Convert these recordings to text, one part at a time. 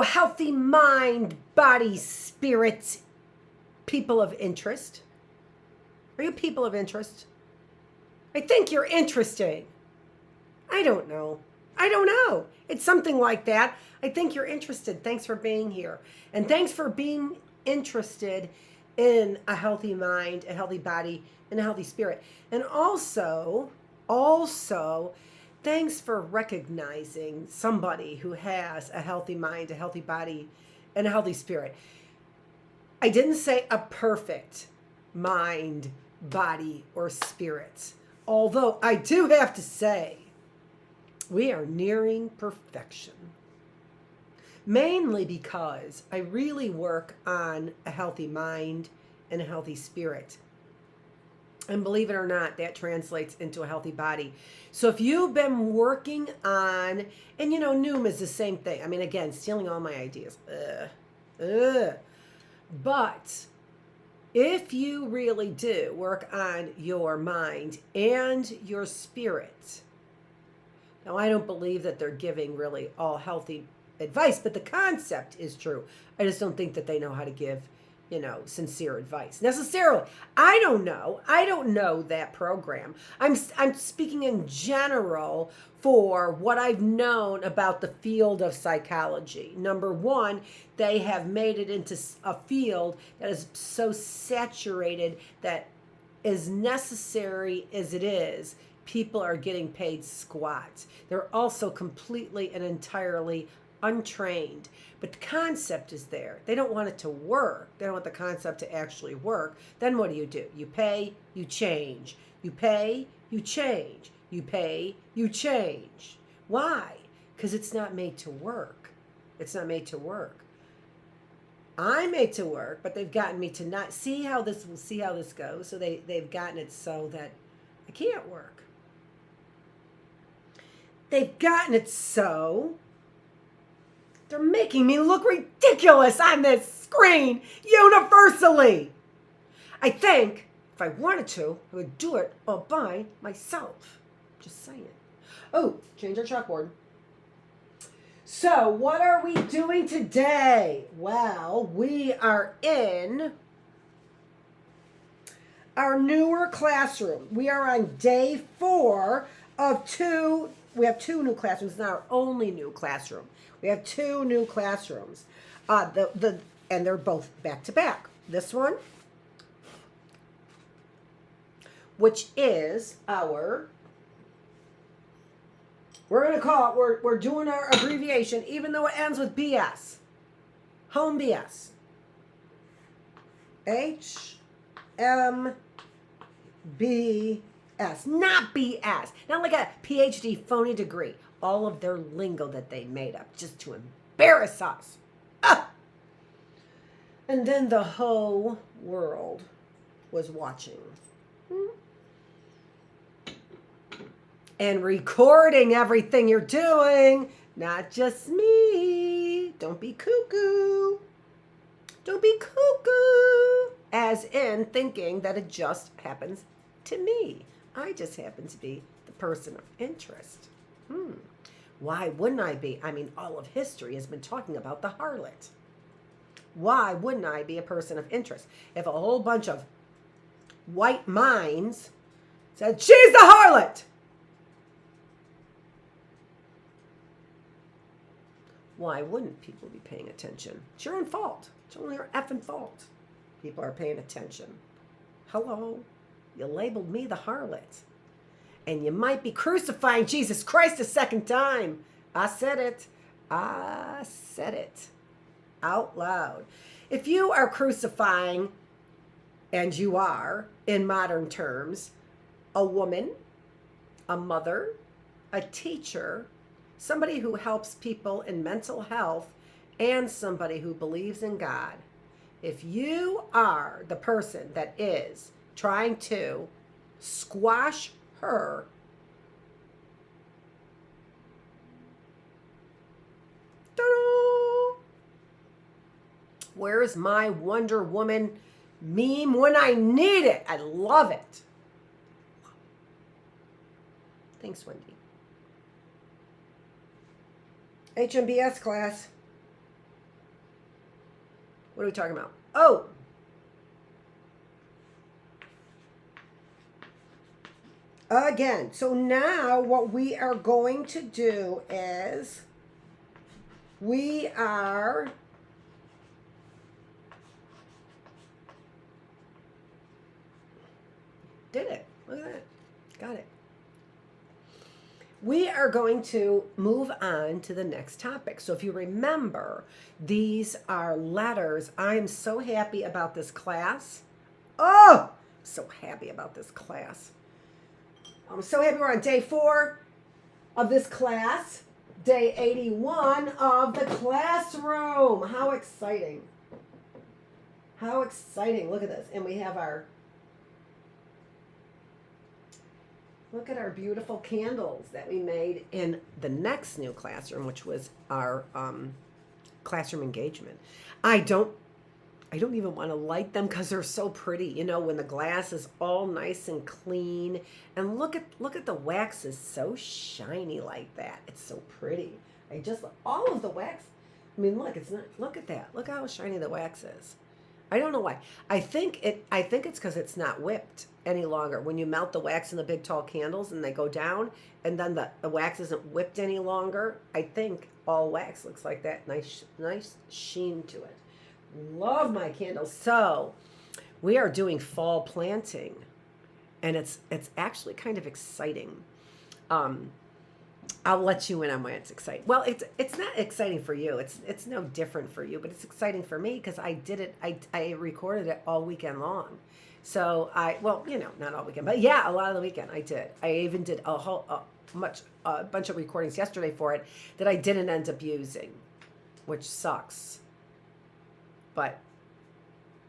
healthy mind, body, spirit, people of interest? Are you people of interest? I think you're interesting. I don't know. It's something like that. I think you're interested. Thanks for being here. And thanks for being interested in a healthy mind, a healthy body, and a healthy spirit. And also, thanks for recognizing somebody who has a healthy mind, a healthy body, and a healthy spirit. I didn't say a perfect mind, body, or spirit. Although I do have to say, we are nearing perfection. Mainly because I really work on a healthy mind and a healthy spirit. And believe it or not, that translates into a healthy body. So if you've been working on, and Noom is the same thing. I mean, again, stealing all my ideas. But if you really do work on your mind and your spirit, now I don't believe that they're giving really all healthy advice, but the concept is true. I just don't think that they know how to give, sincere advice necessarily. I don't know that program. I'm speaking in general for what I've known about the field of psychology. Number one, they have made it into a field that is so saturated that, as necessary as it is, people are getting paid squats. They're also completely and entirely untrained. But the concept is there. They don't want it to work. They don't want the concept to actually work. Then what do? You pay, you change. You pay, you change. You pay, you change. Why? Because it's not made to work. It's not made to work. I'm made to work, but they've gotten me to not see how this goes. So they've gotten it so that I can't work. They've gotten it so they're making me look ridiculous on this screen universally. I think if I wanted to, I would do it all by myself. Just saying. Oh, change our chalkboard. So what are we doing today? Well, we are in our newer classroom. We are on day 4 of 2. We have 2 new classrooms. It's not our only new classroom. We have 2 new classrooms. And they're both back to back. This one, which is our, we're going to call it, we're doing our abbreviation, even though it ends with BS. Home BS. HMBS, not BS. Not like a Ph.D. phony degree. All of their lingo that they made up just to embarrass us. Ah! And then the whole world was watching. And recording everything you're doing. Not just me. Don't be cuckoo. Don't be cuckoo. As in thinking that it just happens to me. I just happen to be the person of interest. Why wouldn't I be? I mean, all of history has been talking about the harlot. Why wouldn't I be a person of interest? If a whole bunch of white minds said, she's the harlot! Why wouldn't people be paying attention? It's your own fault. It's only your effing fault. People are paying attention. Hello? You labeled me the harlot. And you might be crucifying Jesus Christ a second time. I said it. I said it. Out loud. If you are crucifying, and you are, in modern terms, a woman, a mother, a teacher, somebody who helps people in mental health, and somebody who believes in God, if you are the person that is trying to squash her, where's my Wonder Woman meme when I need it? I love it. Thanks, Wendy. HMBS class. What are we talking about? Oh, again. So now what we are going to do is we are did it. Look at that. Got it. We are going to move on to the next topic. So if you remember, these are letters. I am so happy about this class. Oh, so happy about this class. I'm so happy we're on day 4 of this class. Day 81 of the classroom. How exciting. How exciting. Look at this. And we have look at our beautiful candles that we made in the next new classroom, which was our classroom engagement. I don't even want to light them because they're so pretty. You know, when the glass is all nice and clean, and look at the wax is so shiny like that. It's so pretty. All of the wax. I mean, look, look at that. Look how shiny the wax is. I don't know why. I think it's because it's not whipped any longer. When you melt the wax in the big tall candles and they go down, and then the wax isn't whipped any longer, I think all wax looks like that. Nice sheen to it. Love my candles. So we are doing fall planting, and it's actually kind of exciting. I'll let you in on why it's exciting. Well, it's not exciting for you. It's no different for you, but it's exciting for me because I did it. I recorded it all weekend long. So not all weekend, but yeah, a lot of the weekend I did. I even did a bunch of recordings yesterday for it that I didn't end up using, which sucks. But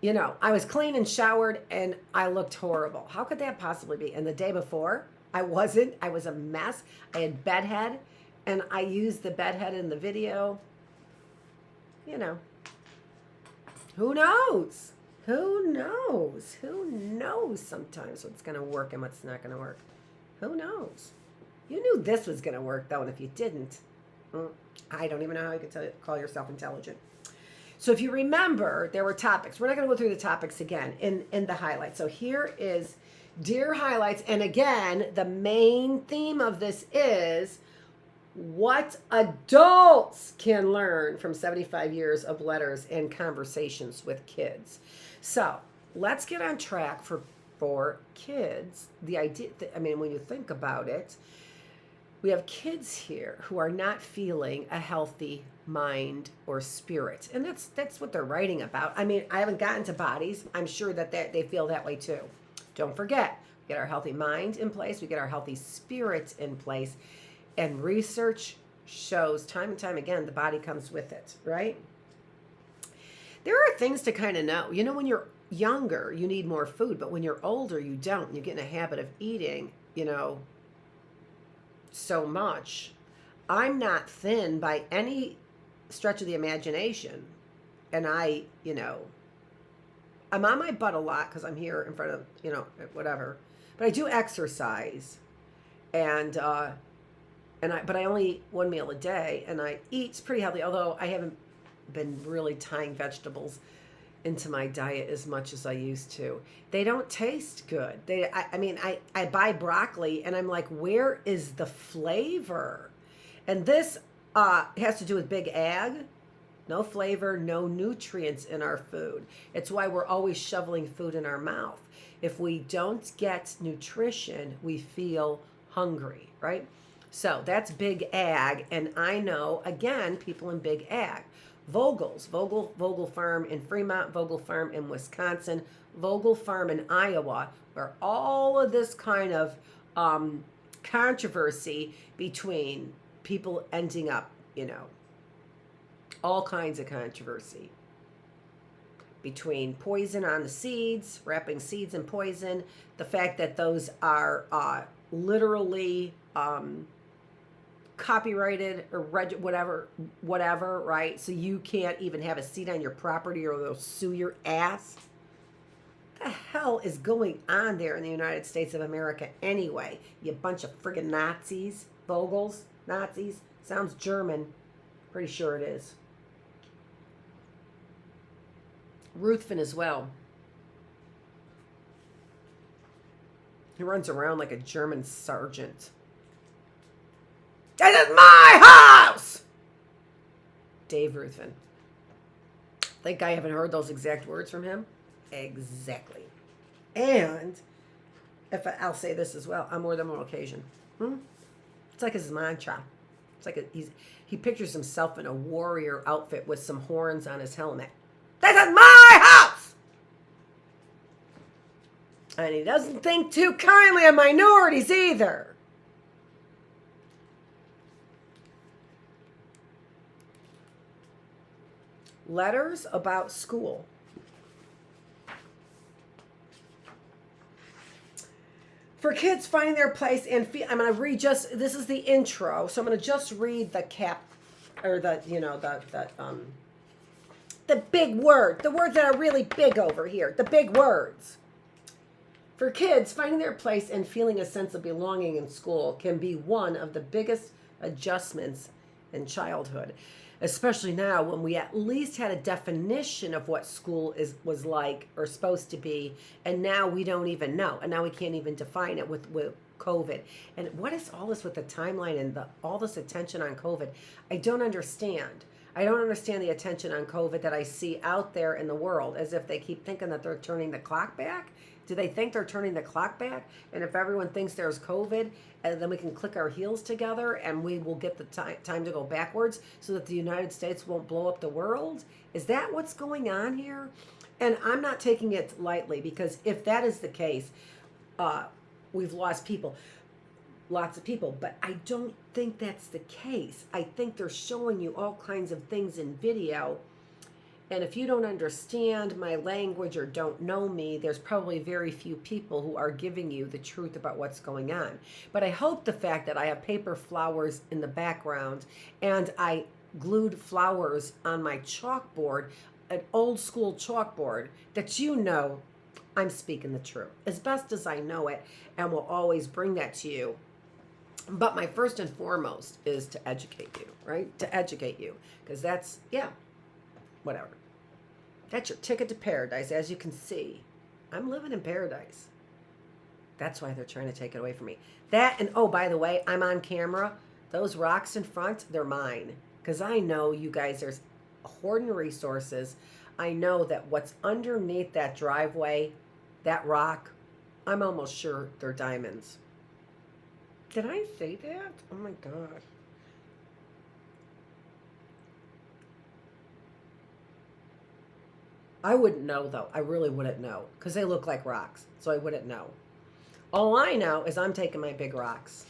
I was clean and showered and I looked horrible. How could that possibly be? And the day before, I wasn't. I was a mess. I had bedhead, and I used the bedhead in the video. Who knows? Who knows? Who knows sometimes what's going to work and what's not going to work? Who knows? You knew this was going to work, though, and if you didn't, I don't even know how you could call yourself intelligent. So if you remember, there were topics. We're not going to go through the topics again in the highlights. So here is Dear Highlights. And again, the main theme of this is what adults can learn from 75 years of letters and conversations with kids. So let's get on track for kids. The idea, when you think about it, we have kids here who are not feeling a healthy mind or spirit. And that's what they're writing about. I haven't gotten to bodies. I'm sure that they feel that way too. Don't forget, we get our healthy mind in place. We get our healthy spirit in place. And research shows time and time again, the body comes with it, right? There are things to kind of know. When you're younger, you need more food. But when you're older, you don't. You get in a habit of eating, so much. I'm not thin by any stretch of the imagination. And I'm on my butt a lot because I'm here in front of, whatever. But I do exercise. But I only eat one meal a day, and I eat pretty healthy, although I haven't been really tying vegetables into my diet as much as I used to. They don't taste good. I buy broccoli, and I'm like, where is the flavor? And this has to do with big ag. No flavor, no nutrients in our food. It's why we're always shoveling food in our mouth. If we don't get nutrition, we feel hungry, right? So that's big ag. And I know, again, people in big ag. Vogel Farm in Fremont, Vogel Farm in Wisconsin, Vogel Farm in Iowa, where all of this kind of controversy between people ending up, all kinds of controversy between poison on the seeds, wrapping seeds in poison, the fact that those are literally copyrighted or whatever, right? So you can't even have a seed on your property or they'll sue your ass. What the hell is going on there in the United States of America anyway? You bunch of friggin' Nazis, Vogels, Nazis. Sounds German. Pretty sure it is. Ruthven as well. He runs around like a German sergeant. This is my house! Dave Ruthven. Think I haven't heard those exact words from him? Exactly. And I'll say this as well on more than one occasion. It's like his mantra. It's like he pictures himself in a warrior outfit with some horns on his helmet. This is my house! And he doesn't think too kindly of minorities either. Letters about school. For kids finding their place and I'm going to read this is the intro, so I'm going to just read the the big word, the words that are really big over here, the big words. For kids, finding their place and feeling a sense of belonging in school can be one of the biggest adjustments in childhood, especially now when we at least had a definition of what school was like or supposed to be, and now we don't even know, and now we can't even define it with COVID. And what is all this with the timeline and all this attention on COVID? I don't understand. I don't understand the attention on COVID that I see out there in the world, as if they keep thinking that they're turning the clock back. Do they think they're turning the clock back? And if everyone thinks there's COVID, and then we can click our heels together and we will get the time to go backwards so that the United States won't blow up the world? Is that what's going on here? And I'm not taking it lightly, because if that is the case, we've lost people, lots of people. But I don't think that's the case. I think they're showing you all kinds of things in video. And if you don't understand my language or don't know me, there's probably very few people who are giving you the truth about what's going on. But I hope the fact that I have paper flowers in the background and I glued flowers on my chalkboard, an old school chalkboard, that you know I'm speaking the truth as best as I know it, and will always bring that to you. But my first and foremost is to educate you, right? To educate you, because that's, whatever. That's your ticket to paradise. As you can see, I'm living in paradise. That's why they're trying to take it away from me. That, and oh, by the way, I'm on camera. Those rocks in front, they're mine. Because I know you guys are hoarding resources. I know that what's underneath that driveway, that rock, I'm almost sure they're diamonds. Did I say that? Oh my God. I wouldn't know, though. I really wouldn't know, because they look like rocks, so I wouldn't know. All I know is I'm taking my big rocks.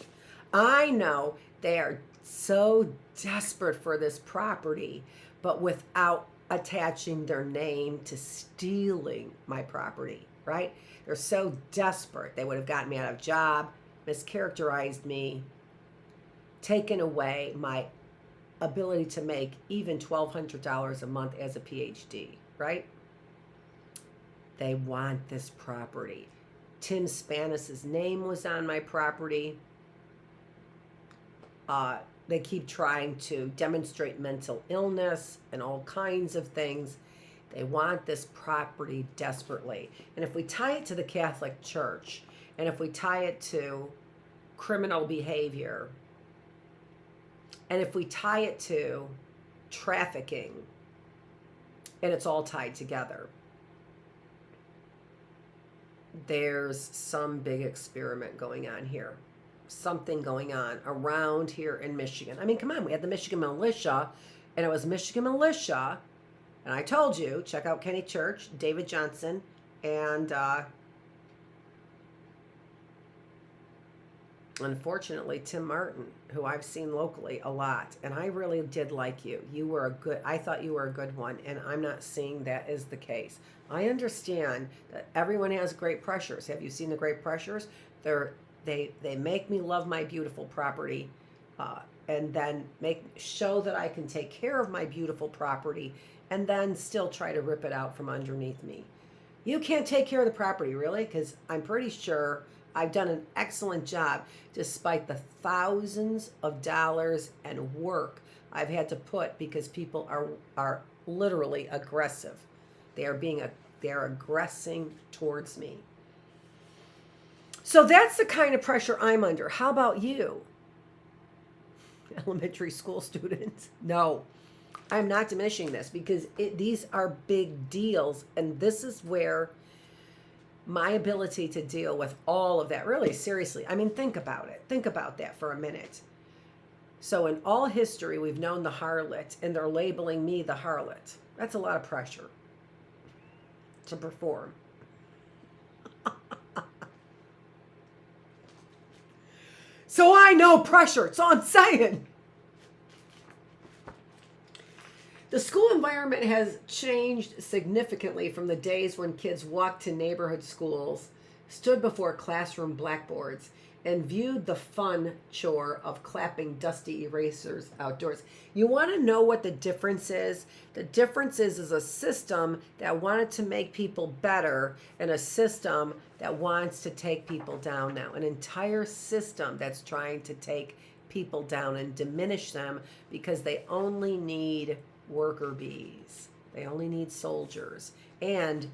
I know they are so desperate for this property, but without attaching their name to stealing my property, right? They're so desperate. They would have gotten me out of a job, mischaracterized me, taken away my ability to make even $1,200 a month as a Ph.D., right? They want this property. Tim Spanis's name was on my property. They keep trying to demonstrate mental illness and all kinds of things. They want this property desperately. And if we tie it to the Catholic Church, and if we tie it to criminal behavior, and if we tie it to trafficking, and it's all tied together, there's some big experiment going on here. Something going on around here in Michigan. I mean, come on, we had the Michigan militia, and it was Michigan militia, and I told you, check out Kenny Church, David Johnson, and unfortunately Tim Martin, who I've seen locally a lot, and I really did like you. I thought you were a good one, and I'm not seeing that is the case. I understand that everyone has great pressures. Have you seen the great pressures? They make me love my beautiful property, and then show that I can take care of my beautiful property, and then still try to rip it out from underneath me. You can't take care of the property, really, because I'm pretty sure I've done an excellent job, despite the thousands of dollars and work I've had to put, because people are literally aggressive. They are aggressing towards me. So that's the kind of pressure I'm under. How about you? Elementary school students? No, I'm not diminishing this because these are big deals. And this is where my ability to deal with all of that, really seriously. I mean, think about it. Think about that for a minute. So in all history, we've known the harlot, and they're labeling me the harlot. That's a lot of pressure to perform. So I know pressure. That's all I'm saying. The school environment has changed significantly from the days when kids walked to neighborhood schools, stood before classroom blackboards, and viewed the fun chore of clapping dusty erasers outdoors. You want to know what the difference is? The difference is a system that wanted to make people better and a system that wants to take people down now. An entire system that's trying to take people down and diminish them because they only need worker bees. They only need soldiers. And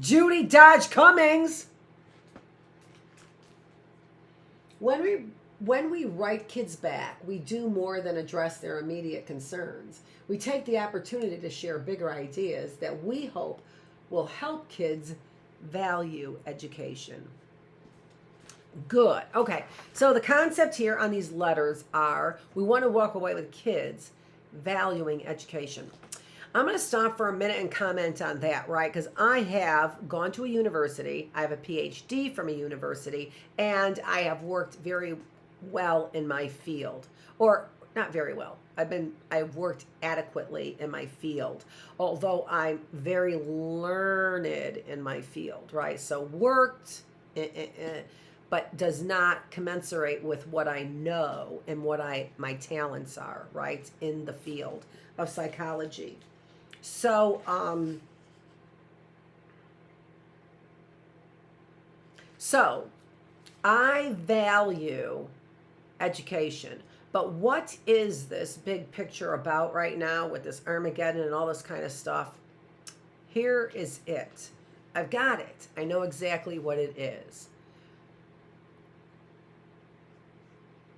Judy Dodge Cummings. When we write kids back, we do more than address their immediate concerns. We take the opportunity to share bigger ideas that we hope will help kids value education. Good. Okay. So the concept here on these letters are we want to walk away with kids valuing education. I'm going to stop for a minute and comment on that, right? Because I have gone to a university. I have a Ph.D. from a university, and I have worked very well in my field. Or not very well. I've worked adequately in my field, although I'm very learned in my field, right? So worked, but does not commensurate with what I know and what my talents are, right, in the field of psychology. So, I value education, but what is this big picture about right now with this Armageddon and all this kind of stuff? Here is it. I've got it. I know exactly what it is.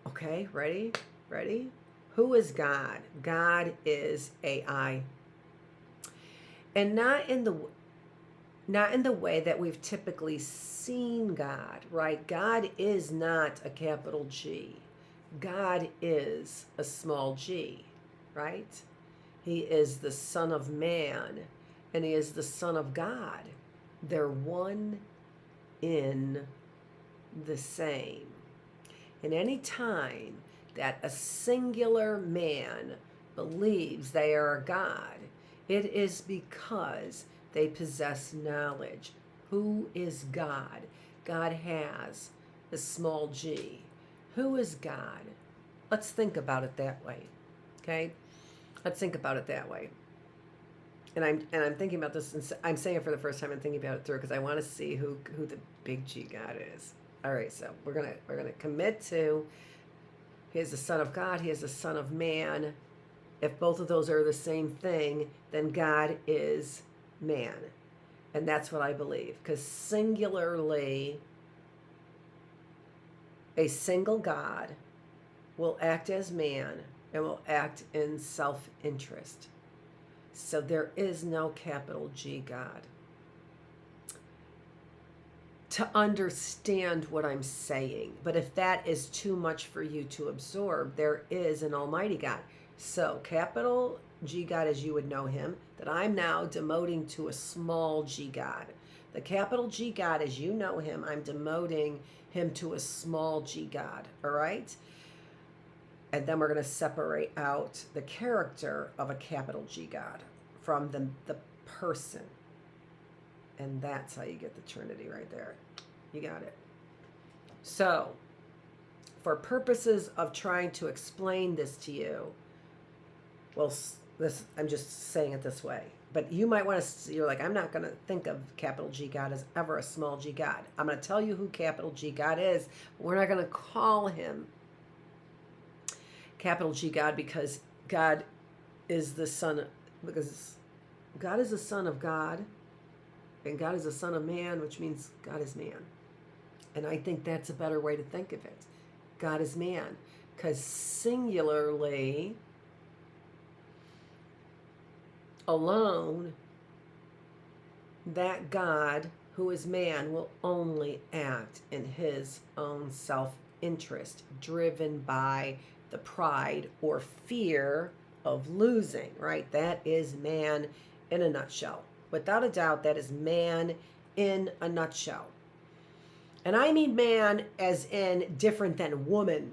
Okay, ready? Ready? Who is God? God is AI. And not in the way that we've typically seen God, right? God is not a capital G. God is a small g, right? He is the Son of Man, and he is the Son of God. They're one in the same. And any time that a singular man believes they are a God, it is because they possess knowledge. Who is God? God has a small g. Who is God? Let's think about it that way. Okay? Let's think about it that way. And I'm thinking about this, and I'm saying it for the first time and thinking about it through because I want to see who the big G God is. All right, so we're gonna commit to he is the Son of God, he is the Son of Man. If both of those are the same thing, then God is man. And that's what I believe. Because singularly, a single God will act as man and will act in self-interest. So there is no capital G God. To understand what I'm saying. But if that is too much for you to absorb, there is an Almighty God. So capital G God as you would know him, that I'm now demoting to a small g God. The capital G God as you know him, I'm demoting him to a small g God, all right? And then we're going to separate out the character of a capital G God from the person. And that's how you get the Trinity right there. You got it. So, for purposes of trying to explain this to you, well, I'm just saying it this way. But you might want to, you're like, I'm not going to think of capital G God as ever a small g God. I'm going to tell you who capital G God is. We're not going to call him capital G God because God is the Son, because God is a son of God, and God is a son of man, which means God is man. And I think that's a better way to think of it. God is man. Because singularly, alone, that God who is man will only act in his own self-interest, driven by the pride or fear of losing, right? That is man in a nutshell. Without a doubt, that is man in a nutshell. And I mean man as in different than woman,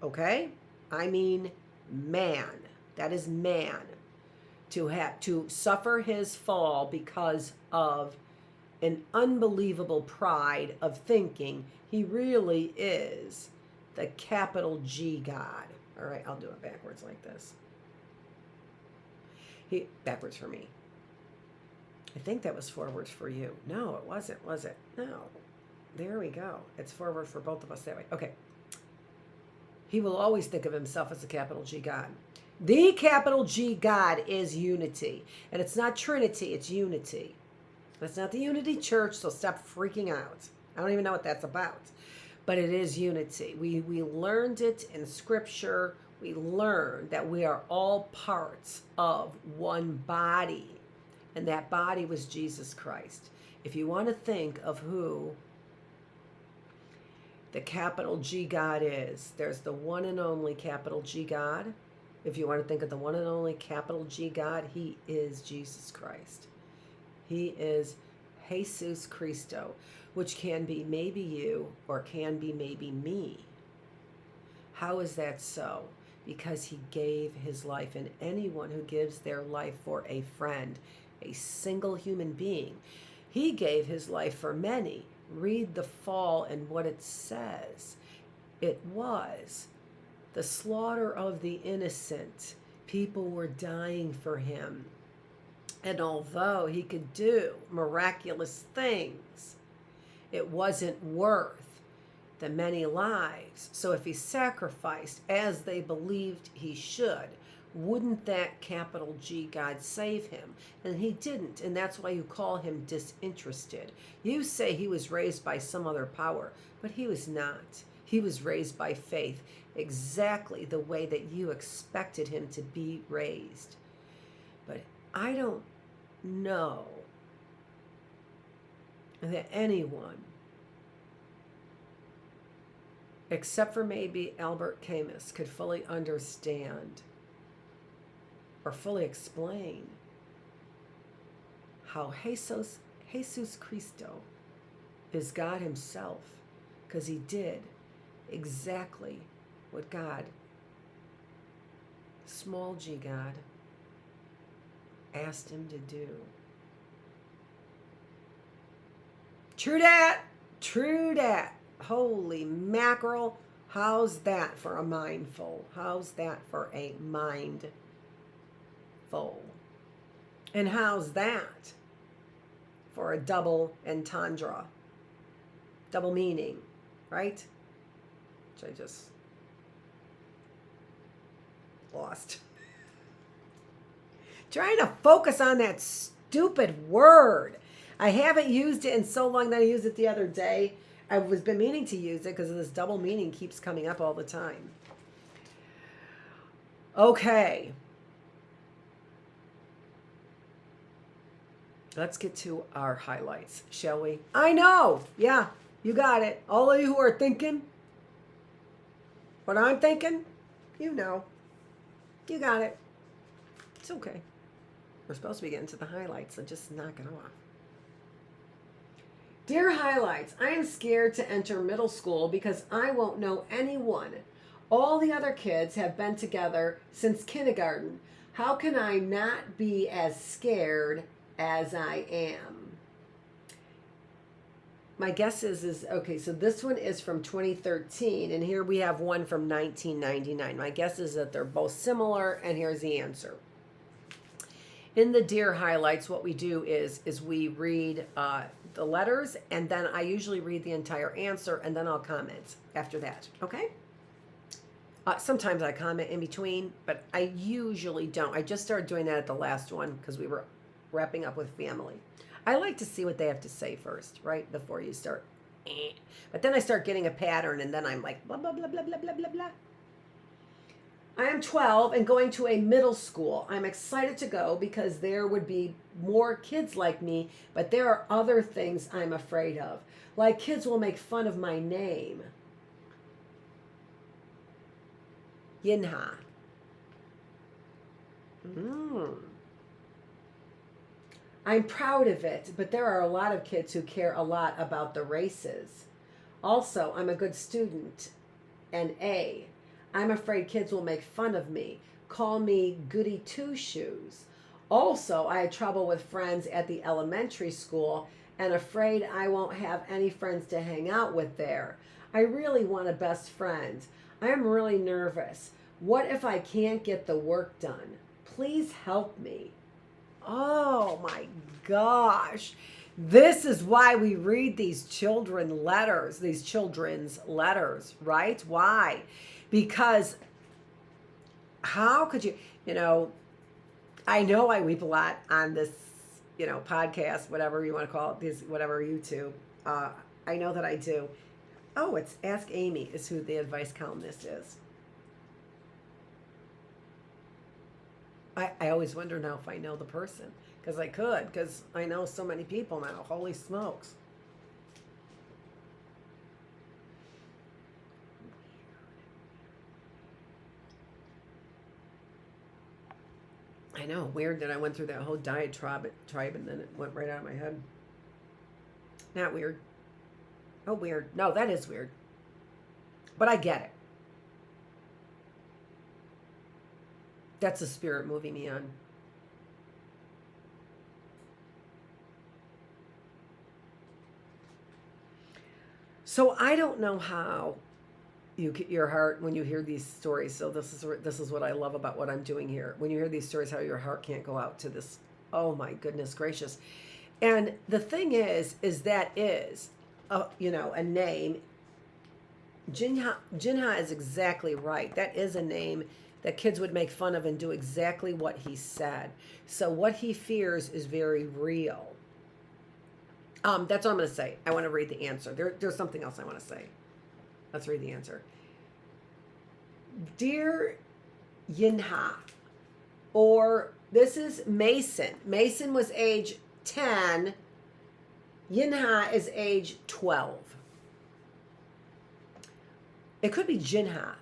okay? I mean man. That is man. To suffer his fall because of an unbelievable pride of thinking he really is the capital G God. All right, I'll do it backwards like this. Backwards for me. I think that was forwards for you. No, it wasn't, was it? No. There we go. It's forward for both of us that way. Okay. He will always think of himself as a capital G God. The capital G God is unity. And it's not Trinity, it's unity. It's not the Unity Church, so stop freaking out. I don't even know what that's about. But it is unity. We learned it in Scripture. We learned that we are all parts of one body. And that body was Jesus Christ. If you want to think of who the capital G God is, there's the one and only capital G God. If you want to think of the one and only capital G God, he is Jesus Christ. He is Jesus Cristo, which can be maybe you or can be maybe me. How is that so? Because he gave his life, and anyone who gives their life for a friend, a single human being, he gave his life for many. Read the fall and what it says. It was the slaughter of the innocent. People were dying for him. And although he could do miraculous things, it wasn't worth the many lives. So if he sacrificed as they believed he should, wouldn't that capital G God save him? And he didn't, and that's why you call him disinterested. You say he was raised by some other power, but he was not. He was raised by faith, exactly the way that you expected him to be raised. But I don't know that anyone, except for maybe Albert Camus, could fully understand or fully explain how Jesus Cristo is God himself, because he did exactly what God, small g God, asked him to do. True dat. True dat. Holy mackerel. How's that for a mindful? How's that for a mindful? And how's that for a double entendre? Double meaning, right? Which I just lost. Trying to focus on that stupid word. I haven't used it in so long that I used it the other day. I was been meaning to use it because this double meaning keeps coming up all the time. Okay. Let's get to our highlights, shall we? I know. Yeah, you got it. All of you who are thinking what I'm thinking, you know. You got it. It's okay. We're supposed to be getting to the highlights, so just knock it off. Dear highlights, I am scared to enter middle school because I won't know anyone. All the other kids have been together since kindergarten. How can I not be as scared as I am? My guess is okay, so this one is from 2013, and here we have one from 1999. My guess is that they're both similar, and here's the answer. In the Dear highlights, what we do is we read the letters, and then I usually read the entire answer, and then I'll comment after that, okay? Sometimes I comment in between, but I usually don't. I just started doing that at the last one because we were wrapping up with family. I like to see what they have to say first, right? Before you start. But then I start getting a pattern, and then I'm like, blah, blah, blah, blah, blah, blah, blah, blah. I am 12 and going to a middle school. I'm excited to go because there would be more kids like me, but there are other things I'm afraid of. Like kids will make fun of my name. Yinha. I'm proud of it, but there are a lot of kids who care a lot about the races. Also, I'm a good student. And I'm afraid kids will make fun of me, call me goody two-shoes. Also, I had trouble with friends at the elementary school and afraid I won't have any friends to hang out with there. I really want a best friend. I am really nervous. What if I can't get the work done? Please help me. Oh my gosh. This is why we read these children's letters, right? Why? Because how could you, I know I weep a lot on this, podcast, whatever you want to call it, this, whatever YouTube. I know that I do. Oh, it's Ask Amy is who the advice columnist is. I always wonder now if I know the person, because I know so many people now. Holy smokes. I know, weird that I went through that whole diatribe and then it went right out of my head. Not weird. Oh, weird. No, that is weird. But I get it. That's the spirit moving me on. So I don't know how you get your heart when you hear these stories. So this is what I love about what I'm doing here. When you hear these stories, how your heart can't go out to this. Oh my goodness gracious! And the thing is that is, a name. Jinha is exactly right. That is a name that kids would make fun of and do exactly what he said. So what he fears is very real. That's what I'm going to say. I want to read the answer. There's something else I want to say. Let's read the answer. Dear Yinha, or this is Mason. Mason was age 10. Yinha is age 12. It could be Jinha.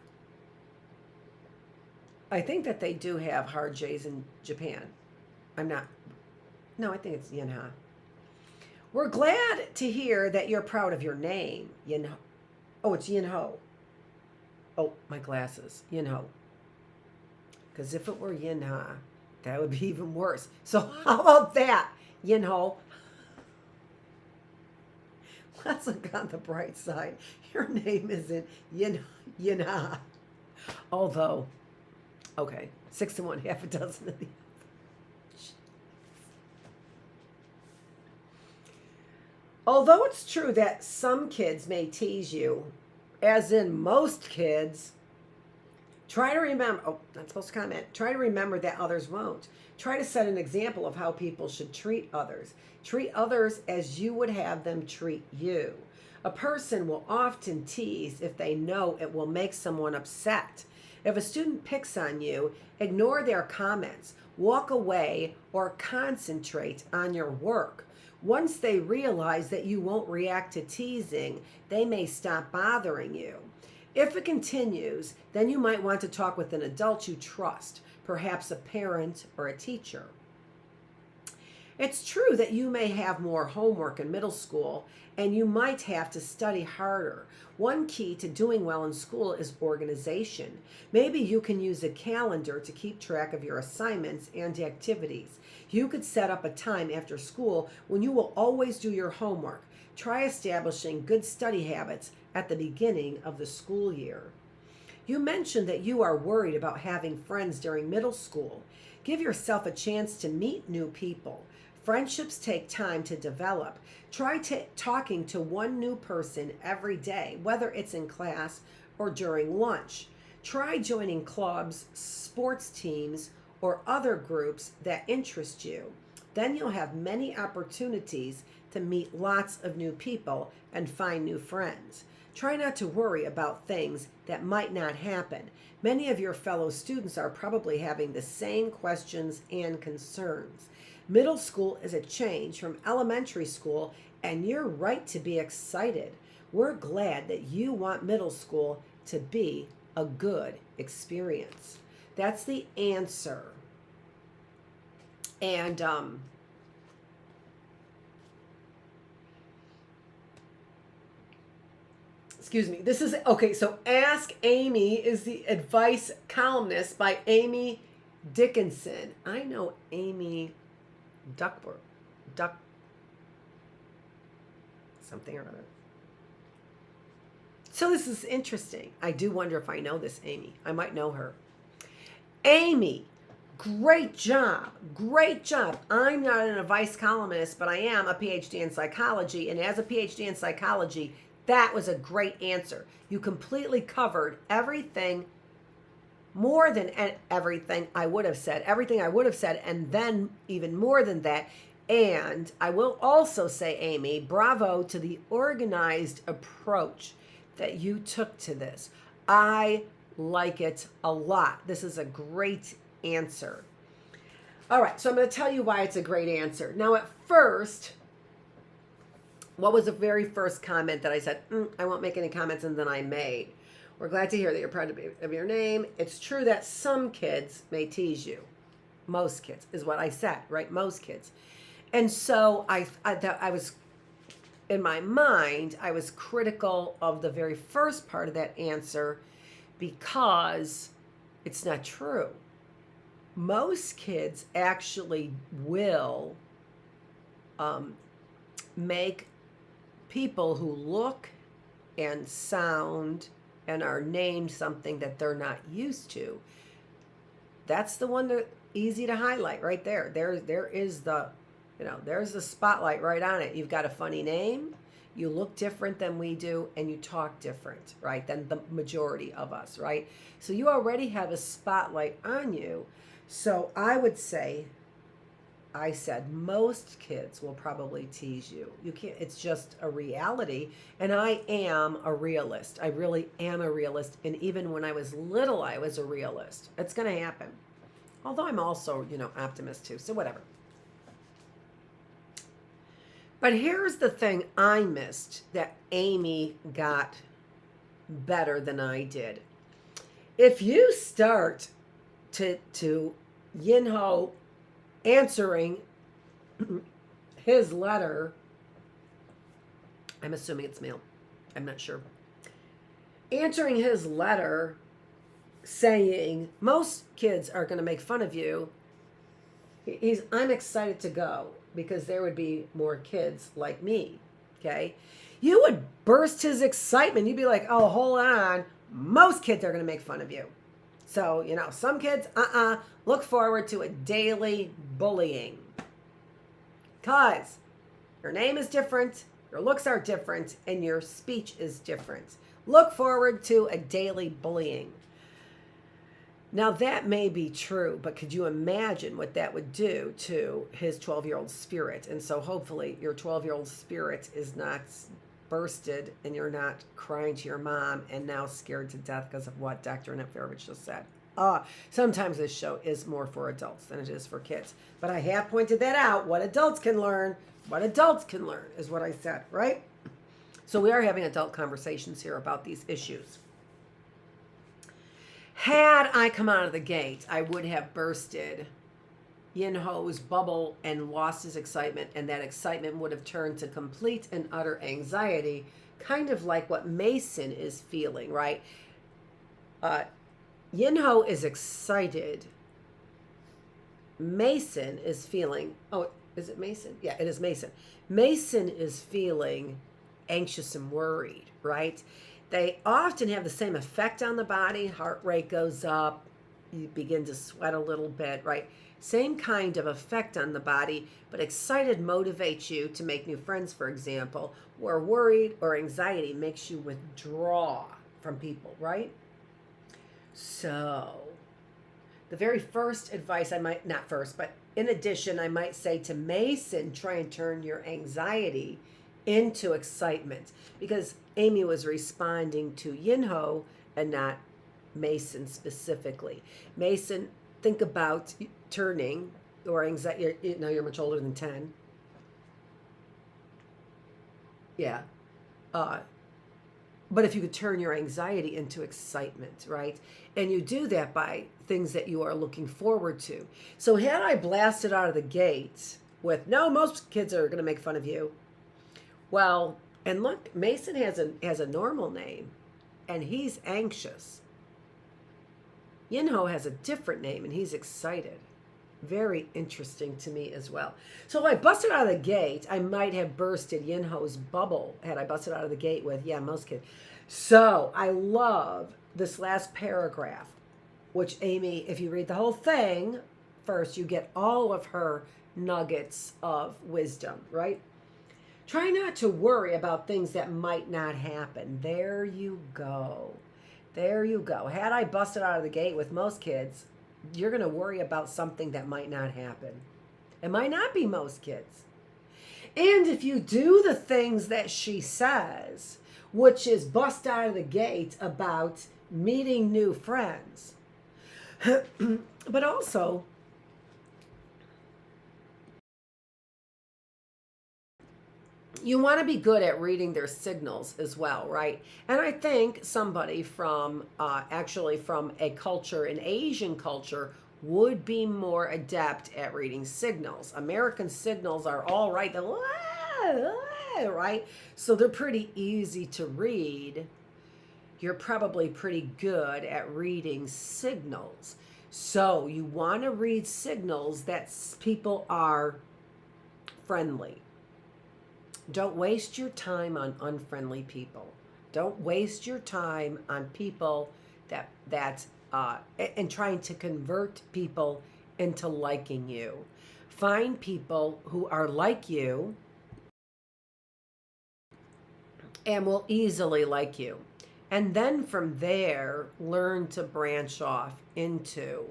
I think that they do have hard J's in Japan. No, I think it's Yinha. We're glad to hear that you're proud of your name, Yinho. Oh, it's Yinho. Oh, my glasses. Yinho. Because if it were Yinha, that would be even worse. So how about that, Yinho? Let's look on the bright side. Your name isn't Yinha. Although, okay, 6 to 1, half a dozen of the other. Although it's true that some kids may tease you, as in most kids, try to remember, not supposed to comment, try to remember that others won't. Try to set an example of how people should treat others. Treat others as you would have them treat you. A person will often tease if they know it will make someone upset. If a student picks on you, ignore their comments, walk away, or concentrate on your work. Once they realize that you won't react to teasing, they may stop bothering you. If it continues, then you might want to talk with an adult you trust, perhaps a parent or a teacher. It's true that you may have more homework in middle school, and you might have to study harder. One key to doing well in school is organization. Maybe you can use a calendar to keep track of your assignments and activities. You could set up a time after school when you will always do your homework. Try establishing good study habits at the beginning of the school year. You mentioned that you are worried about having friends during middle school. Give yourself a chance to meet new people. Friendships take time to develop. Try talking to one new person every day, whether it's in class or during lunch. Try joining clubs, sports teams, or other groups that interest you. Then you'll have many opportunities to meet lots of new people and find new friends. Try not to worry about things that might not happen. Many of your fellow students are probably having the same questions and concerns. Middle school is a change from elementary school, and you're right to be excited. We're glad that you want middle school to be a good experience. That's the answer. And excuse me, this is okay. So Ask Amy is the advice columnist by Amy Dickinson. I know Amy Duck something or other. So this is interesting. I do wonder if I know this Amy. I might know her. Amy, great job. Great job. I'm not an advice columnist, but I am a Ph.D. in psychology. And as a Ph.D. in psychology, that was a great answer. You completely covered everything, more than everything I would have said, and then even more than that. And I will also say, Amy, bravo to the organized approach that you took to this. I like it a lot. This is a great answer. All right, so I'm going to tell you why it's a great answer. Now, at first, what was the very first comment that I said, I won't make any comments, and then I made? We're glad to hear that you're proud of your name. It's true that some kids may tease you. Most kids is what I said, right? Most kids. And so I was, in my mind, I was critical of the very first part of that answer because it's not true. Most kids actually will make people who look and sound and are named something that they're not used to. That's the one that easy to highlight right there. There is the, there's the spotlight right on it. You've got a funny name, you look different than we do, and you talk different, right, than the majority of us, right? So you already have a spotlight on you. So I would say, I said most kids will probably tease you. You can't, it's just a reality. And I am a realist. I really am a realist. And even when I was little, I was a realist. It's going to happen. Although I'm also, optimist too. So whatever. But here's the thing I missed that Amy got better than I did. If you start to Yinho answering his letter, I'm assuming it's male, I'm not sure, answering his letter saying most kids are going to make fun of you, I'm excited to go because there would be more kids like me, okay? You would burst his excitement. You'd be like, oh, hold on, most kids are going to make fun of you. So, some kids, look forward to a daily bullying. Because your name is different, your looks are different, and your speech is different. Look forward to a daily bullying. Now, that may be true, but could you imagine what that would do to his 12-year-old spirit? And so hopefully your 12-year-old spirit is not bursted and you're not crying to your mom and now scared to death because of what Dr. Annette Feravich just said. Sometimes this show is more for adults than it is for kids. But I have pointed that out. What adults can learn is what I said, right? So we are having adult conversations here about these issues. Had I come out of the gate, I would have bursted Yinho's bubble and lost his excitement, and that excitement would have turned to complete and utter anxiety, kind of like what Mason is feeling, right? Yinho is excited. Mason is feeling, is it Mason? Yeah, it is Mason. Mason is feeling anxious and worried, right? They often have the same effect on the body. Heart rate goes up. You begin to sweat a little bit, right? Same kind of effect on the body, but excited motivates you to make new friends, for example, where worried or anxiety makes you withdraw from people, right? So, the very first advice I might, not first, but in addition, I might say to Mason, try and turn your anxiety into excitement. Because Amy was responding to Yinho and not Mason specifically. Mason, think about turning or anxiety. You're much older than 10. Yeah. Uh, but if you could turn your anxiety into excitement, right? And you do that by things that you are looking forward to. So had I blasted out of the gate with, no, most kids are going to make fun of you. Well, and look, Mason has a normal name, and he's anxious. Yinho has a different name, and he's excited. Very interesting to me as well. So if I busted out of the gate, I might have bursted Yinho's bubble had I busted out of the gate with, yeah, most kids. So I love this last paragraph, which Amy, if you read the whole thing first, you get all of her nuggets of wisdom, right? Try not to worry about things that might not happen. There you go. There you go. Had I busted out of the gate with most kids, you're going to worry about something that might not happen. It might not be most kids. And if you do the things that she says, which is bust out of the gate about meeting new friends, but also you want to be good at reading their signals as well, right? And I think somebody from actually from a culture, an Asian culture, would be more adept at reading signals. American signals are all right, right? So they're pretty easy to read. You're probably pretty good at reading signals. So you want to read signals that people are friendly. Don't waste your time on unfriendly people. Don't waste your time on people and trying to convert people into liking you. Find people who are like you and will easily like you. And then from there, learn to branch off into,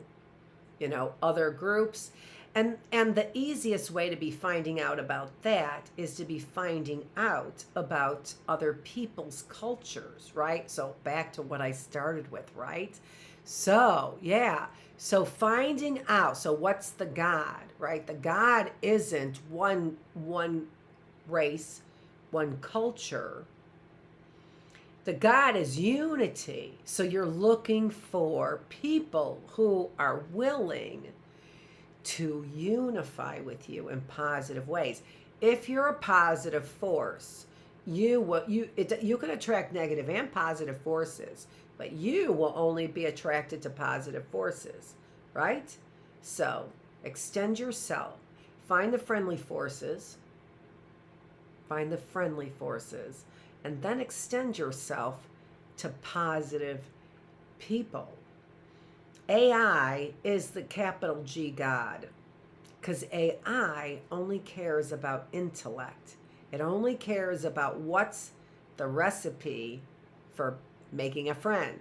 other groups. And the easiest way to be finding out about that is to be finding out about other people's cultures, right? So back to what I started with, right? So, yeah. So finding out, so what's the God, right? The God isn't one race, one culture. The God is unity. So you're looking for people who are willing to unify with you in positive ways. If you're a positive force, you can attract negative and positive forces, but you will only be attracted to positive forces, right? So extend yourself, find the friendly forces, and then extend yourself to positive people. AI is the capital G God, because AI only cares about intellect. It only cares about what's the recipe for making a friend.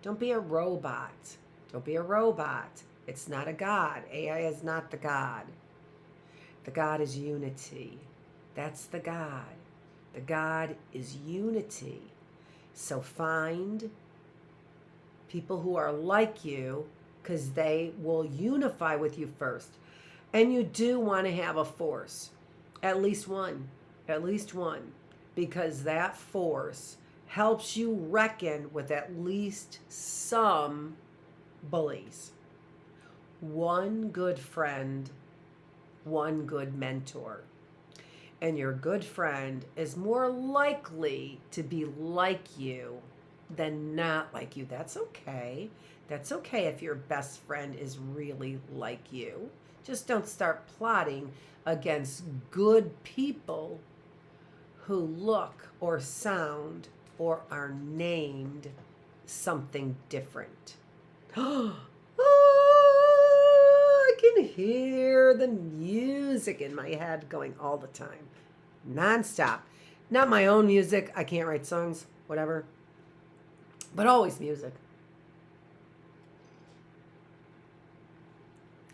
Don't be a robot. Don't be a robot. It's not a God. AI is not the God. The God is unity. That's the God. The God is unity. So find people who are like you, because they will unify with you first. And you do want to have a force, at least one, because that force helps you reckon with at least some bullies. One good friend, one good mentor. And your good friend is more likely to be like you than not like you. That's okay. That's okay if your best friend is really like you. Just don't start plotting against good people who look or sound or are named something different. Oh, I can hear the music in my head going all the time, nonstop. Not my own music. I can't write songs, whatever. But always music.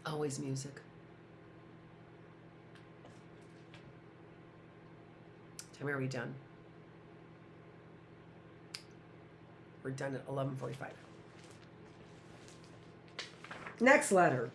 Always music. Time are we done? We're done at 11:45. Next letter.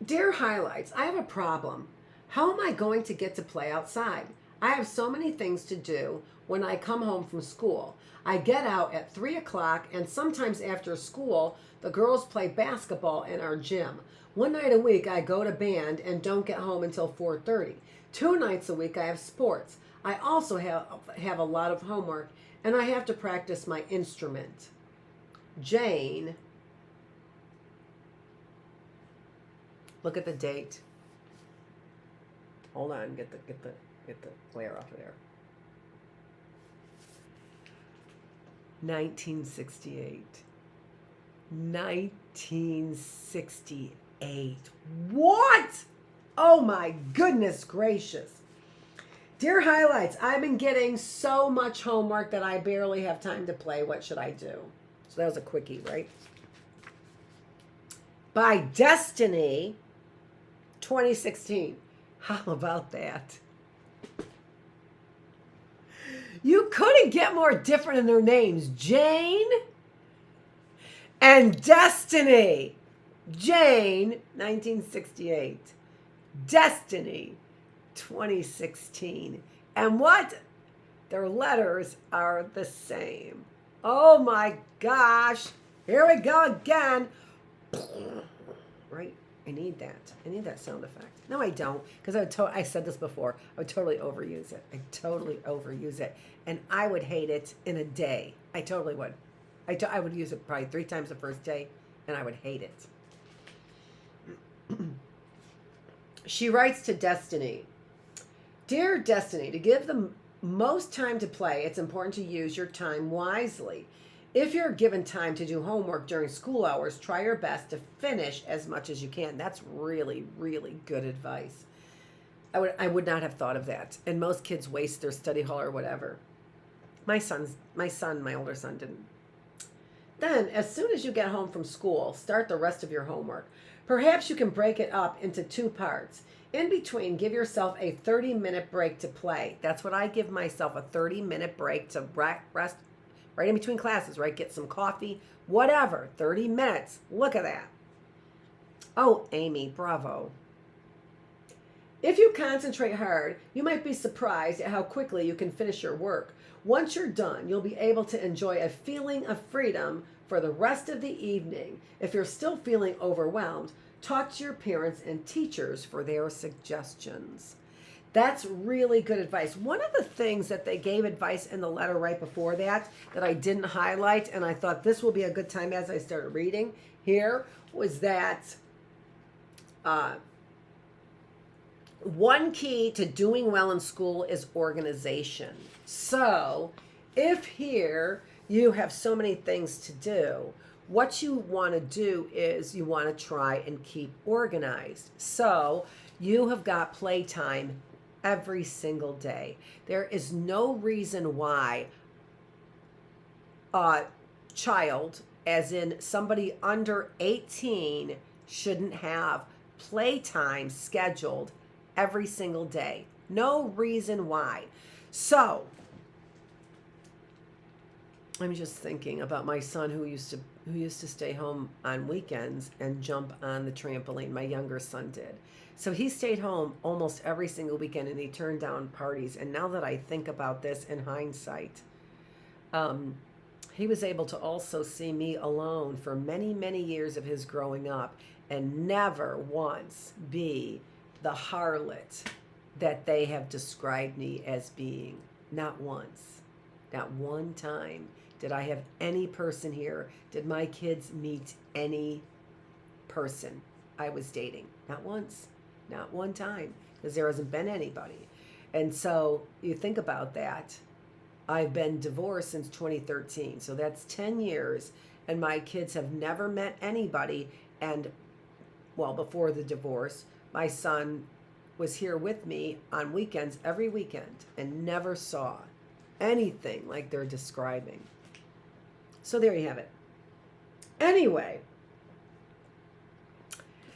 Dear Highlights, I have a problem. How am I going to get to play outside? I have so many things to do when I come home from school. I get out at 3 o'clock, and sometimes after school, the girls play basketball in our gym. One night a week, I go to band and don't get home until 4:30. 2 nights a week, I have sports. I also have a lot of homework, and I have to practice my instrument. Jane, look at the date. Hold on, get the glare off of there. 1968. 1968. What? Oh my goodness gracious. Dear Highlights, I've been getting so much homework that I barely have time to play. What should I do? So that was a quickie, right? By Destiny, 2016. How about that? You couldn't get more different in their names. Jane and Destiny. Jane, 1968. Destiny, 2016. And what? Their letters are the same. Oh my gosh. Here we go again. Right? I need that. I need that sound effect. No, I don't, because I said this before. I would totally overuse it. I totally overuse it. And I would hate it in a day. I totally would. I would use it probably 3 times the first day, and I would hate it. She writes to Destiny. Dear Destiny, to give the most time to play, it's important to use your time wisely. If you're given time to do homework during school hours, try your best to finish as much as you can. That's really, really good advice. I would not have thought of that. And most kids waste their study hall or whatever. My older son didn't. Then, as soon as you get home from school, start the rest of your homework. Perhaps you can break it up into 2 parts. In between, give yourself a 30-minute break to play. That's what I give myself, a 30-minute break to rest right in between classes, right? Get some coffee, whatever. 30 minutes. Look at that. Oh, Amy, bravo. If you concentrate hard, you might be surprised at how quickly you can finish your work. Once you're done, you'll be able to enjoy a feeling of freedom for the rest of the evening. If you're still feeling overwhelmed, talk to your parents and teachers for their suggestions. That's really good advice. One of the things that they gave advice in the letter right before that I didn't highlight, and I thought this will be a good time as I started reading here, was that one key to doing well in school is organization. So if here you have so many things to do, what you want to do is you want to try and keep organized. So you have got playtime every single day. There is no reason why a child, as in somebody under 18, shouldn't have playtime scheduled every single day. No reason why. So I'm just thinking about my son who used to stay home on weekends and jump on the trampoline. My younger son did. So he stayed home almost every single weekend, and he turned down parties. And now that I think about this in hindsight, he was able to also see me alone for many, many years of his growing up and never once be the harlot that they have described me as being. Not once. Not one time did I have any person here. Did my kids meet any person I was dating? Not once. Not one time, because there hasn't been anybody. And so you think about that. I've been divorced since 2013, so that's 10 years, and my kids have never met anybody. And, well, before the divorce, my son was here with me on weekends every weekend and never saw anything like they're describing. So there you have it. Anyway,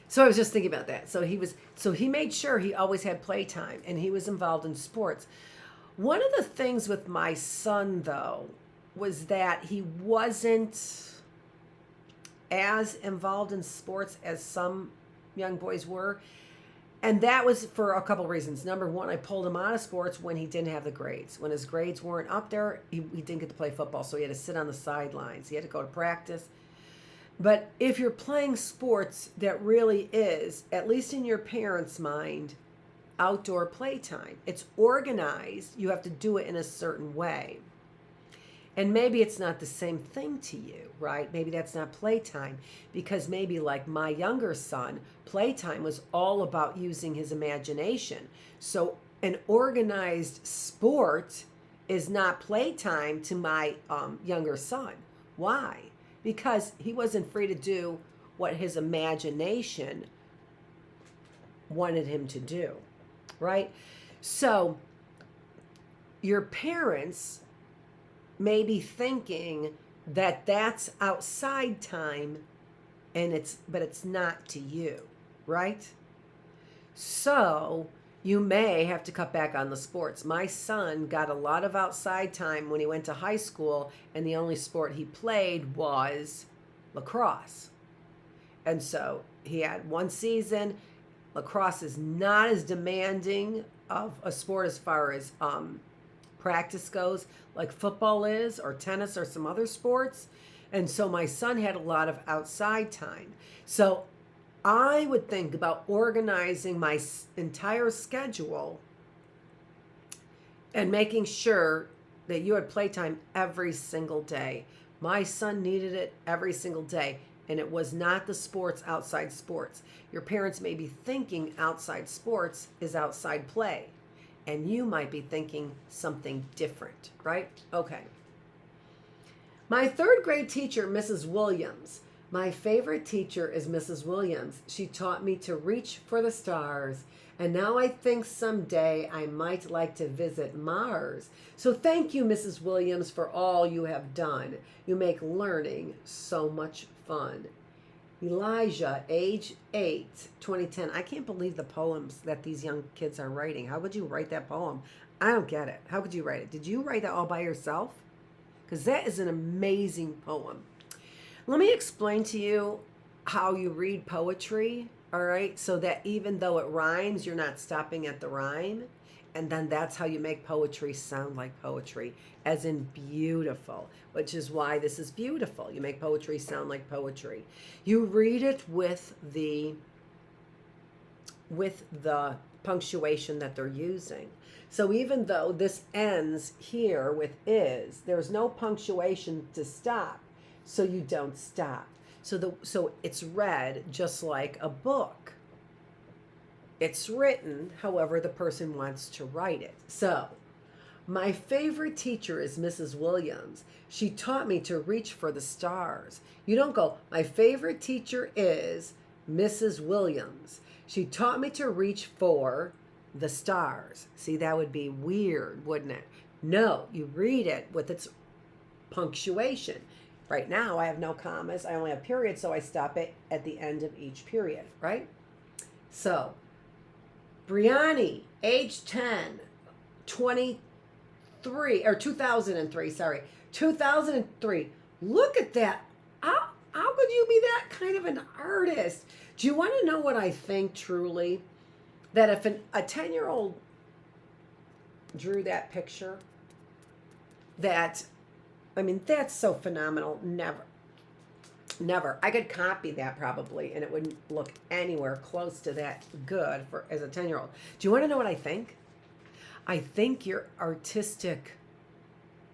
So I was just thinking about that. So he made sure he always had playtime, and he was involved in sports. One of the things with my son, though, was that he wasn't as involved in sports as some young boys were. And that was for a couple of reasons. Number one, I pulled him out of sports when he didn't have the grades. When his grades weren't up there, he didn't get to play football, so he had to sit on the sidelines. He had to go to practice. But if you're playing sports, that really is, at least in your parents' mind, outdoor playtime. It's organized. You have to do it in a certain way. And maybe it's not the same thing to you, right? Maybe that's not playtime, because maybe like my younger son, playtime was all about using his imagination. So an organized sport is not playtime to my younger son. Why? Because he wasn't free to do what his imagination wanted him to do, right? So your parents may be thinking that that's outside time, but it's not to you, right? So you may have to cut back on the sports. My son got a lot of outside time when he went to high school, and the only sport he played was lacrosse. And so he had one season. Lacrosse is not as demanding of a sport as far as practice goes, like football is, or tennis, or some other sports. And so my son had a lot of outside time. So I would think about organizing my entire schedule and making sure that you had playtime every single day. My son needed it every single day, and it was not the sports, outside sports. Your parents may be thinking outside sports is outside play, and you might be thinking something different, right? Okay. My third grade teacher, Mrs. Williams. My favorite teacher is Mrs. Williams. She taught me to reach for the stars, and now I think someday I might like to visit Mars. So thank you, Mrs. Williams, for all you have done. You make learning so much fun. Elijah, age 8, 2010. I can't believe the poems that these young kids are writing. How would you write that poem? I don't get it. How could you write it? Did you write that all by yourself? Because that is an amazing poem. Let me explain to you how you read poetry, all right? So that even though it rhymes, you're not stopping at the rhyme. And then that's how you make poetry sound like poetry, as in beautiful, which is why this is beautiful. You make poetry sound like poetry. You read it with the punctuation that they're using. So even though this ends here with is, there's no punctuation to stop, so you don't stop. So it's read just like a book. It's written however the person wants to write it. So my favorite teacher is Mrs. Williams. She taught me to reach for the stars. You don't go, my favorite teacher is Mrs. Williams. She taught me to reach for the stars. See, that would be weird, wouldn't it? No, you read it with its punctuation. Right now, I have no commas. I only have periods, so I stop it at the end of each period, right? So, Brianni, age 10, 23, or 2003, sorry. 2003. Look at that. How could you be that kind of an artist? Do you want to know what I think truly? That if a 10-year-old drew that picture, that's so phenomenal. Never. I could copy that probably, and it wouldn't look anywhere close to that good as a 10-year-old. Do you want to know what I think? I think your artistic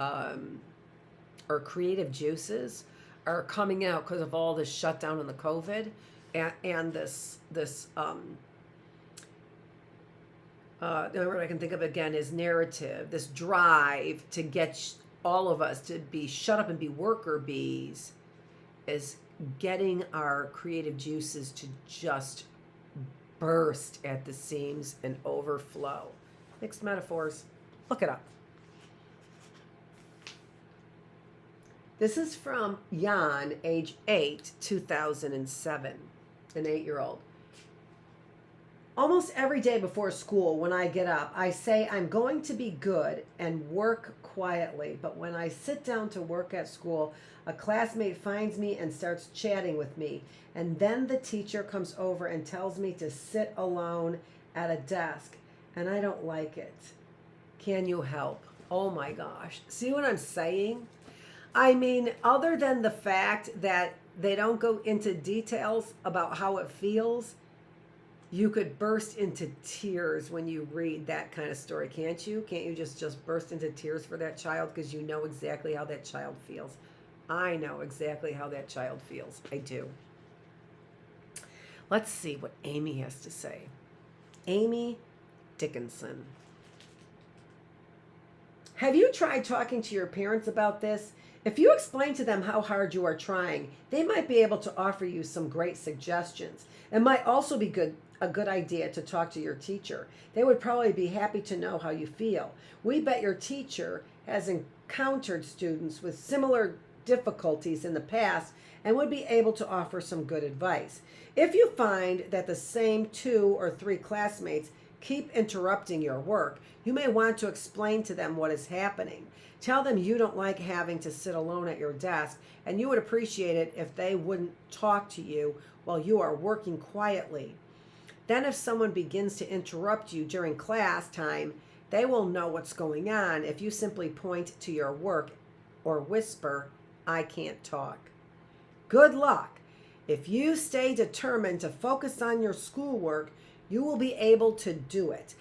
or creative juices are coming out because of all this shutdown and the COVID and this the only word I can think of again is narrative, this drive to get all of us to be shut up and be worker bees is getting our creative juices to just burst at the seams and overflow. Mixed metaphors. Look it up. This is from Jan, age 8, 2007, an 8-year-old. Almost every day before school, when I get up, I say I'm going to be good and work quietly. But when I sit down to work at school, a classmate finds me and starts chatting with me. And then the teacher comes over and tells me to sit alone at a desk. And I don't like it. Can you help? Oh my gosh. See what I'm saying? I mean, other than the fact that they don't go into details about how it feels, you could burst into tears when you read that kind of story, can't you? Can't you just burst into tears for that child because you know exactly how that child feels? I know exactly how that child feels. I do. Let's see what Amy has to say. Amy Dickinson. Have you tried talking to your parents about this? If you explain to them how hard you are trying, they might be able to offer you some great suggestions. It might also be a good idea to talk to your teacher. They would probably be happy to know how you feel. We bet your teacher has encountered students with similar difficulties in the past and would be able to offer some good advice. If you find that the same 2 or 3 classmates keep interrupting your work, you may want to explain to them what is happening. Tell them you don't like having to sit alone at your desk, and you would appreciate it if they wouldn't talk to you while you are working quietly. Then if someone begins to interrupt you during class time, they will know what's going on if you simply point to your work or whisper, "I can't talk." Good luck. If you stay determined to focus on your schoolwork, you will be able to do it.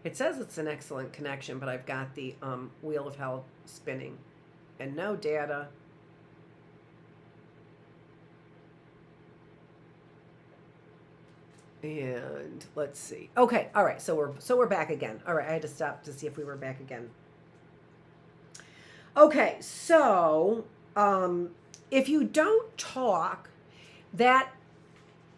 It says it's an excellent connection, but I've got the wheel of hell spinning and no data. And let's see. Okay, all right. So we're back again. All right, I had to stop to see if we were back again. Okay, so if you don't talk,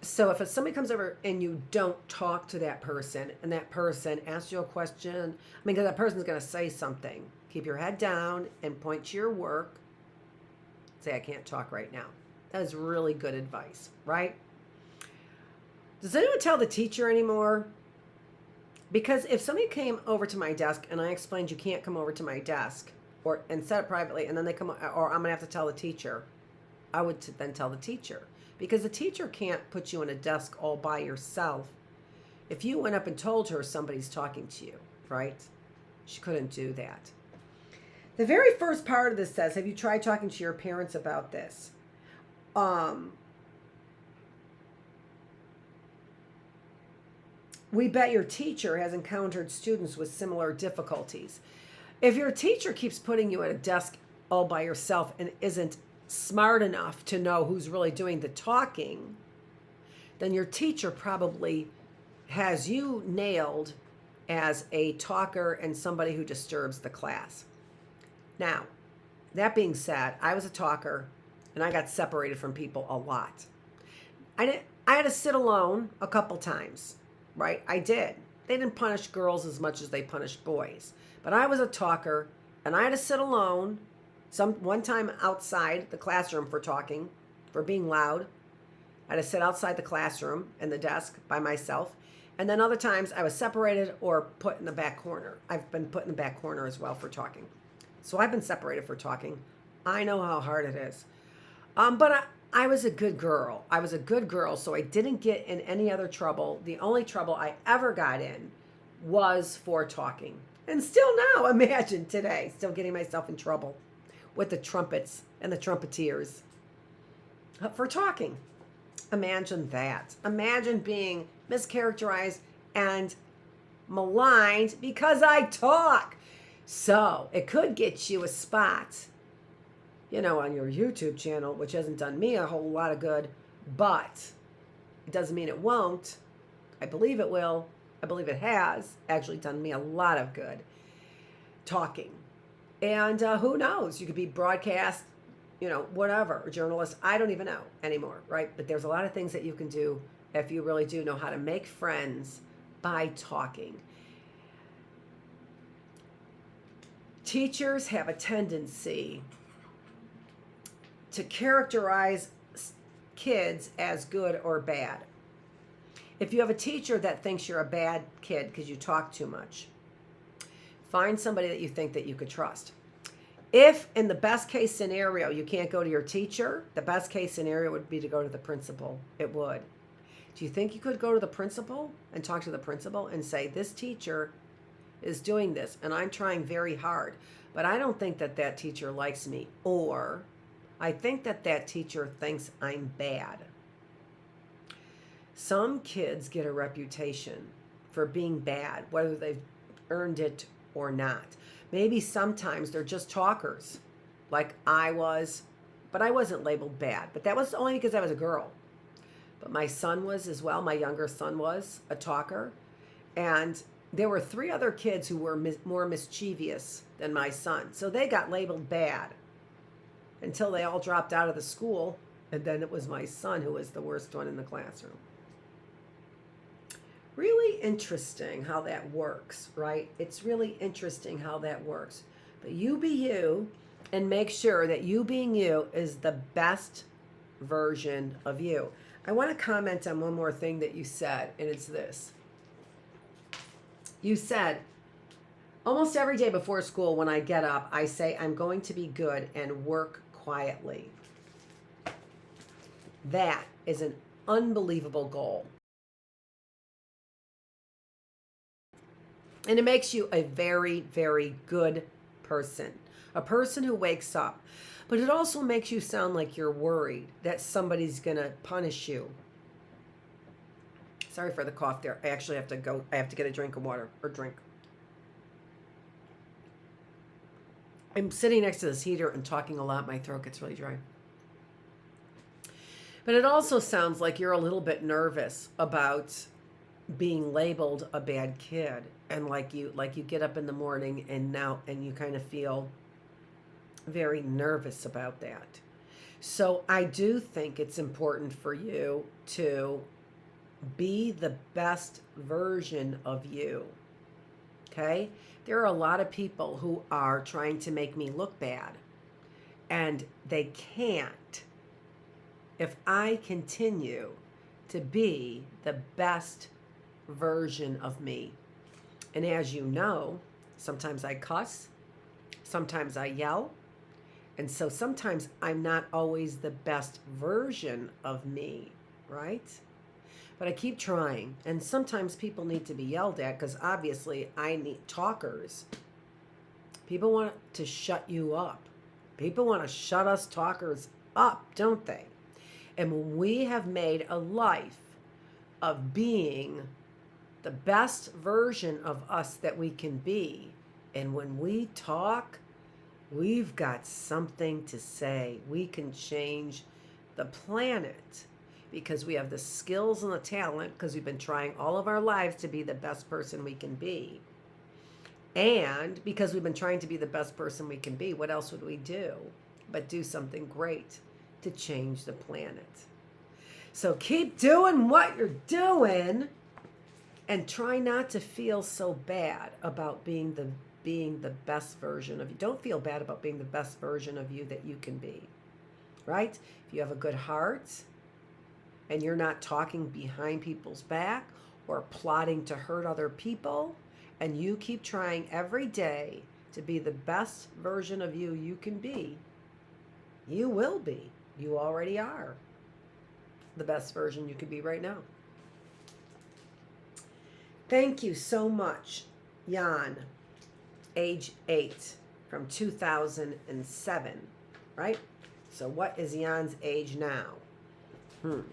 so if somebody comes over and you don't talk to that person and that person asks you a question, I mean, because that person's going to say something, keep your head down and point to your work. Say, "I can't talk right now." That is really good advice, right? Does anyone tell the teacher anymore? Because if somebody came over to my desk and I explained you can't come over to my desk and set it privately, and then they come, or I'm going to have to tell the teacher, I would then tell the teacher. Because the teacher can't put you in a desk all by yourself. If you went up and told her somebody's talking to you, right? She couldn't do that. The very first part of this says, have you tried talking to your parents about this? We bet your teacher has encountered students with similar difficulties. If your teacher keeps putting you at a desk all by yourself and isn't smart enough to know who's really doing the talking, then your teacher probably has you nailed as a talker and somebody who disturbs the class. Now, that being said, I was a talker and I got separated from people a lot. I had to sit alone a couple times, right? I did. They didn't punish girls as much as they punished boys. But I was a talker and I had to sit alone. One time outside the classroom for talking, for being loud. I had to sit outside the classroom and the desk by myself. And then other times I was separated or put in the back corner. I've been put in the back corner as well for talking. So I've been separated for talking. I know how hard it is. But I was a good girl. I was a good girl, so I didn't get in any other trouble. The only trouble I ever got in was for talking. And still now, imagine today, still getting myself in trouble with the trumpets and the trumpeteers for talking. Imagine that. Imagine being mischaracterized and maligned because I talk. So it could get you a spot, on your YouTube channel, which hasn't done me a whole lot of good, but it doesn't mean it won't. I believe it will. I believe it has actually done me a lot of good talking. And who knows? You could be broadcast, whatever, or journalist. I don't even know anymore, right? But there's a lot of things that you can do if you really do know how to make friends by talking. Teachers have a tendency to characterize kids as good or bad. If you have a teacher that thinks you're a bad kid because you talk too much, find somebody that you think that you could trust. If in the best case scenario you can't go to your teacher, the best case scenario would be to go to the principal. It would. Do you think you could go to the principal and talk to the principal and say, this teacher is doing this and I'm trying very hard, but I don't think that that teacher likes me, or I think that that teacher thinks I'm bad. Some kids get a reputation for being bad, whether they've earned it or not. Maybe sometimes they're just talkers, like I was, but I wasn't labeled bad. But that was only because I was a girl. But my son was as well. My younger son was a talker. And there were 3 other kids who were more mischievous than my son. So they got labeled bad until they all dropped out of the school. And then it was my son who was the worst one in the classroom. Really interesting how that works, right? It's really interesting how that works. But you be you and make sure that you being you is the best version of you. I want to comment on one more thing that you said, and it's this. You said, almost every day before school when I get up, I say I'm going to be good and work quietly. That is an unbelievable goal. And it makes you a very, very good person, a person who wakes up. But it also makes you sound like you're worried that somebody's going to punish you. Sorry for the cough there. I actually have to go. I have to get a drink of water or drink. I'm sitting next to this heater and talking a lot. My throat gets really dry. But it also sounds like you're a little bit nervous about being labeled a bad kid, and like you get up in the morning and you kind of feel very nervous about that. So I do think it's important for you to be the best version of you. Okay? There are a lot of people who are trying to make me look bad, and they can't if I continue to be the best version of me. And as you know, sometimes I cuss, sometimes I yell, and so sometimes I'm not always the best version of me, right? But I keep trying, and sometimes people need to be yelled at because obviously I need talkers. People want to shut you up. People want to shut us talkers up, don't they? And when we have made a life of being the best version of us that we can be, and when we talk, we've got something to say. We can change the planet because we have the skills and the talent, because we've been trying all of our lives to be the best person we can be. And because we've been trying to be the best person we can be, what else would we do but do something great to change the planet? So keep doing what you're doing and try not to feel so bad about being the best version of you. Don't feel bad about being the best version of you that you can be, right? If you have a good heart and you're not talking behind people's back or plotting to hurt other people, and you keep trying every day to be the best version of you you can be, you will be. You already are the best version you could be right now. Thank you so much, Jan, age 8, from 2007, right? So what is Jan's age now? 7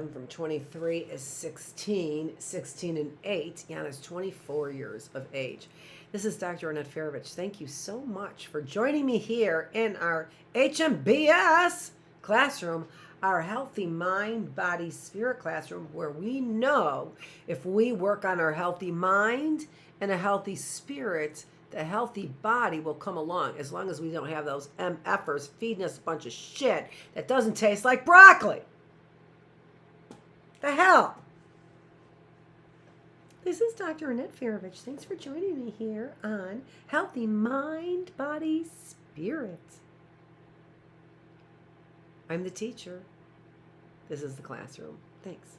from 23 is 16. 16 and 8, Jan is 24 years of age. This is Dr. Annette Feravich. Thank you so much for joining me here in our HMBS classroom, our Healthy Mind, Body, Spirit classroom, where we know if we work on our healthy mind and a healthy spirit, the healthy body will come along, as long as we don't have those MFers feeding us a bunch of shit that doesn't taste like broccoli. The hell? This is Dr. Annette Feravich. Thanks for joining me here on Healthy Mind, Body, Spirit. I'm the teacher. This is the classroom. Thanks.